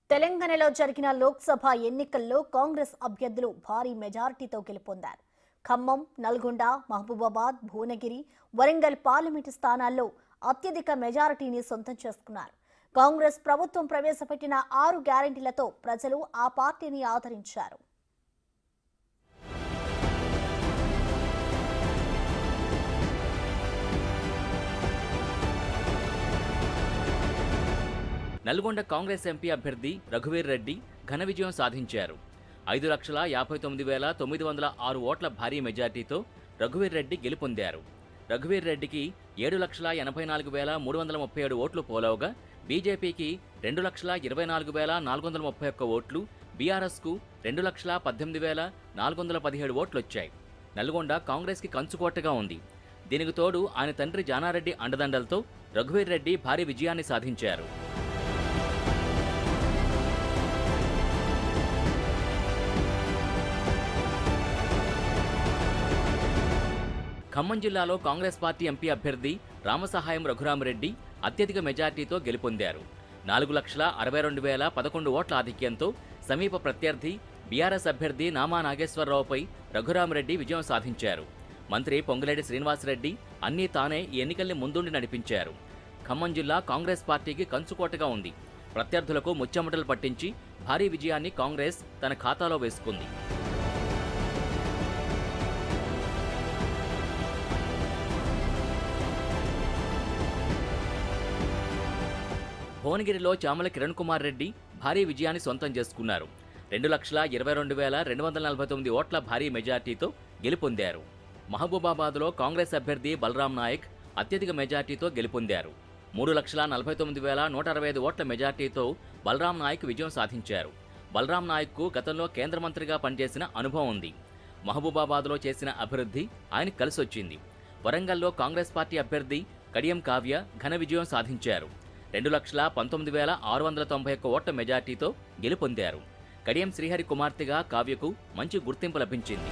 తెలంగాణలో జరిగిన లోక్సభ ఎన్నికల్లో కాంగ్రెస్ అభ్యర్థులు భారీ మెజారిటీతో గెలుపొందారు. ఖమ్మం, నల్గొండ, మహబూబాబాద్, భువనగిరి, వరంగల్ పార్లమెంటు స్థానాల్లో అత్యధిక మెజారిటీని సొంతం చేసుకున్నారు. కాంగ్రెస్ ప్రభుత్వం ప్రవేశపెట్టిన 6 గ్యారెంటీలతో ప్రజలు ఆ పార్టీని ఆదరించారు. నల్గొండ కాంగ్రెస్ ఎంపీ అభ్యర్థి రఘువీర్ రెడ్డి ఘన విజయం సాధించారు. 5,59,906 ఓట్ల భారీ మెజార్టీతో రఘువీర్ రెడ్డి గెలుపొందారు. రఘువీర్ రెడ్డికి 7,84,337 ఓట్లు పోలవగా బీజేపీకి 2,24,431 ఓట్లు, బీఆర్ఎస్కు 2,18,417 ఓట్లొచ్చాయి. నల్గొండ కాంగ్రెస్కి కంచుకోటగా ఉంది. దీనికి తోడు ఆయన తండ్రి జానారెడ్డి అండదండలతో రఘువీర్ రెడ్డి భారీ విజయాన్ని సాధించారు. ఖమ్మం జిల్లాలో కాంగ్రెస్ పార్టీ ఎంపీ అభ్యర్థి రామసహాయం రఘురామరెడ్డి అత్యధిక మెజార్టీతో గెలుపొందారు. 4,62,011 ఓట్ల ఆధిక్యంతో సమీప ప్రత్యర్థి బీఆర్ఎస్ అభ్యర్థి నామా నాగేశ్వరరావుపై రఘురామరెడ్డి విజయం సాధించారు. మంత్రి పొంగులేటి శ్రీనివాసరెడ్డి అన్నీ తానే ఈ ఎన్నికల్ని ముందుండి నడిపించారు. ఖమ్మం జిల్లా కాంగ్రెస్ పార్టీకి కంచుకోటగా ఉంది. ప్రత్యర్థులకు ముచ్చెమటలు పట్టించి భారీ విజయాన్ని కాంగ్రెస్ తన ఖాతాలో వేసుకుంది. భువనగిరిలో చామల కిరణ్ కుమార్ రెడ్డి భారీ విజయాన్ని సొంతం చేసుకున్నారు. 2,22,249 ఓట్ల భారీ మెజార్టీతో గెలుపొందారు. మహబూబాబాద్లో కాంగ్రెస్ అభ్యర్థి బలరాం నాయక్ అత్యధిక మెజార్టీతో గెలుపొందారు. 3,40,965 ఓట్ల మెజార్టీతో బలరాం నాయక్ విజయం సాధించారు. బలరాం నాయక్కు గతంలో కేంద్ర మంత్రిగా పనిచేసిన అనుభవం ఉంది. మహబూబాబాద్లో చేసిన అభివృద్ధి ఆయనకు కలిసొచ్చింది. వరంగల్లో కాంగ్రెస్ పార్టీ అభ్యర్థి కడియం కావ్య ఘన విజయం సాధించారు. 2,19,691 ఓట్ల మెజార్టీతో గెలుపొందారు. కడియం శ్రీహరి కుమార్తెగా కావ్యకు మంచి గుర్తింపు లభించింది.